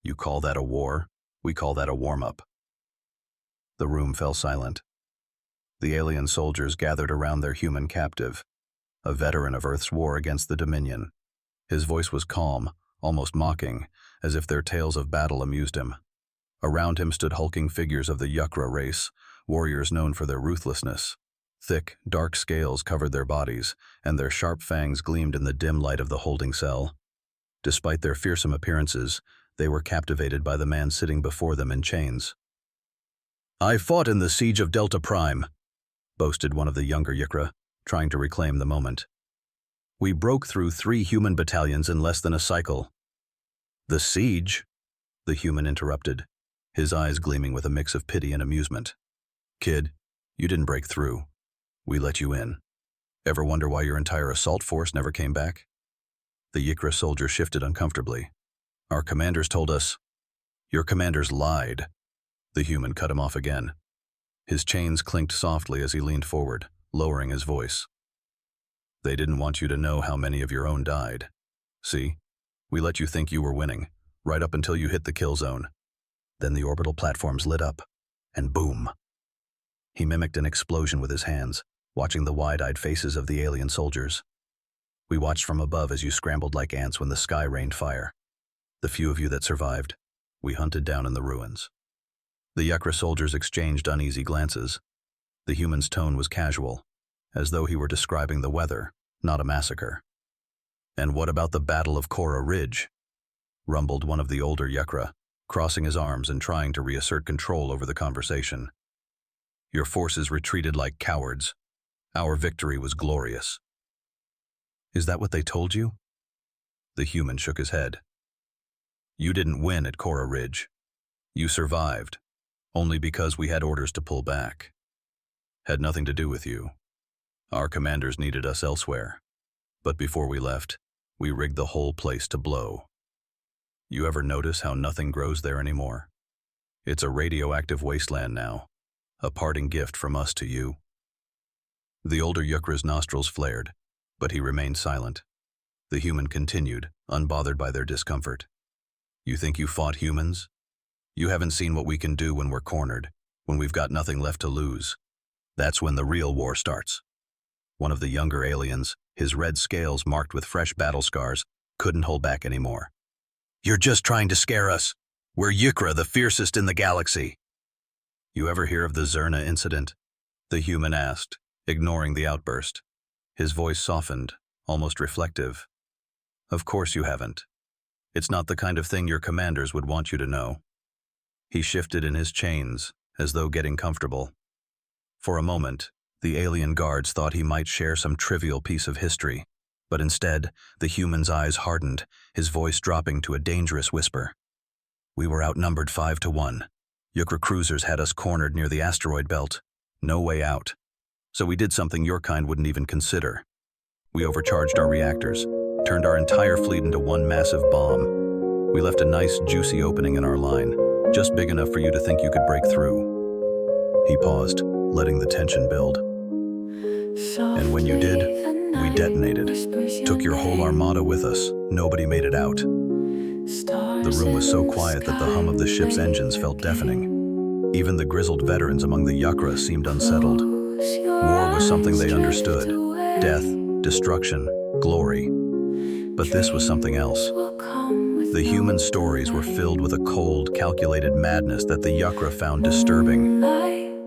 You call that a war? We call that a warm-up. The room fell silent. The alien soldiers gathered around their human captive, a veteran of Earth's war against the Dominion. His voice was calm, almost mocking, as if their tales of battle amused him. Around him stood hulking figures of the Yukra race, warriors known for their ruthlessness. Thick, dark scales covered their bodies, and their sharp fangs gleamed in the dim light of the holding cell. Despite their fearsome appearances, they were captivated by the man sitting before them in chains. "I fought in the siege of Delta Prime," boasted one of the younger Yukra, trying to reclaim the moment. "We broke through 3 human battalions in less than a cycle." "The siege?" the human interrupted, his eyes gleaming with a mix of pity and amusement. "Kid, you didn't break through. We let you in. Ever wonder why your entire assault force never came back?" The Yukra soldier shifted uncomfortably. "Our commanders told us." "Your commanders lied." The human cut him off again. His chains clinked softly as he leaned forward, lowering his voice. "They didn't want you to know how many of your own died. See, we let you think you were winning, right up until you hit the kill zone. Then the orbital platforms lit up, and boom." He mimicked an explosion with his hands, watching the wide-eyed faces of the alien soldiers. "We watched from above as you scrambled like ants when the sky rained fire. The few of you that survived, we hunted down in the ruins." The Yukra soldiers exchanged uneasy glances. The human's tone was casual, as though he were describing the weather, not a massacre. "And what about the Battle of Kora Ridge?" rumbled one of the older Yukra, crossing his arms and trying to reassert control over the conversation. "Your forces retreated like cowards. Our victory was glorious." "Is that what they told you?" The human shook his head. "You didn't win at Kora Ridge. You survived, only because we had orders to pull back. Had nothing to do with you. Our commanders needed us elsewhere. But before we left, we rigged the whole place to blow. You ever notice how nothing grows there anymore? It's a radioactive wasteland now, a parting gift from us to you." The older Yukra's nostrils flared, but he remained silent. The human continued, unbothered by their discomfort. "You think you fought humans? You haven't seen what we can do when we're cornered, when we've got nothing left to lose. That's when the real war starts." One of the younger aliens, his red scales marked with fresh battle scars, couldn't hold back anymore. "You're just trying to scare us. We're Yukra, the fiercest in the galaxy." "You ever hear of the Zerna incident?" the human asked, ignoring the outburst. His voice softened, almost reflective. "Of course you haven't. It's not the kind of thing your commanders would want you to know." He shifted in his chains, as though getting comfortable. For a moment, the alien guards thought he might share some trivial piece of history, but instead, the human's eyes hardened, his voice dropping to a dangerous whisper. "We were outnumbered 5-1. Yukra cruisers had us cornered near the asteroid belt. No way out. So we did something your kind wouldn't even consider. We overcharged our reactors, turned our entire fleet into one massive bomb. We left a nice, juicy opening in our line, just big enough for you to think you could break through." He paused, letting the tension build. "And when you did, we detonated. Took your whole armada with us. Nobody made it out." The room was so quiet that the hum of the ship's engines felt deafening. Even the grizzled veterans among the Yukra seemed unsettled. War was something they understood. Death, destruction, glory. But this was something else. The human stories were filled with a cold, calculated madness that the Yukra found disturbing.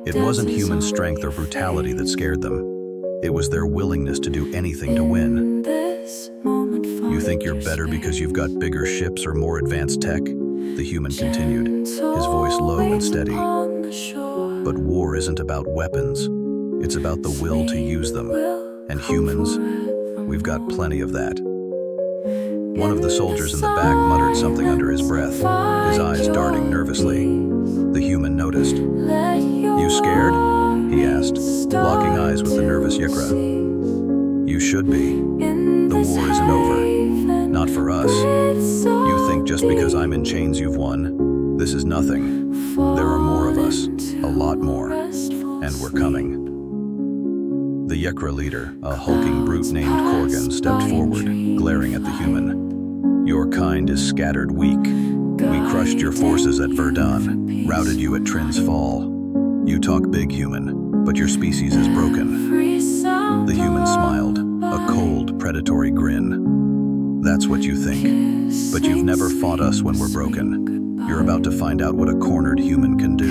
It wasn't human strength or brutality that scared them. It was their willingness to do anything to win. "You think you're better because you've got bigger ships or more advanced tech?" the human continued, his voice low and steady. "But war isn't about weapons. It's about the will to use them. And humans, we've got plenty of that." One of the soldiers in the back muttered something under his breath, his eyes darting nervously. The human noticed. "You scared?" he asked, locking eyes with the nervous Yukra. "You should be. The war isn't over. Not for us. You think just because I'm in chains you've won? This is nothing. There are more of us, a lot more, and we're coming." The Yukra leader, a hulking brute named Korgan, stepped forward, glaring at the human. "Your kind is scattered weak. We crushed your forces at Verdun, routed you at Trin's Fall. You talk big, human, but your species is broken. The human smiled, a cold, predatory grin. That's what you think, but you've never fought us when we're broken. You're about to find out what a cornered human can do.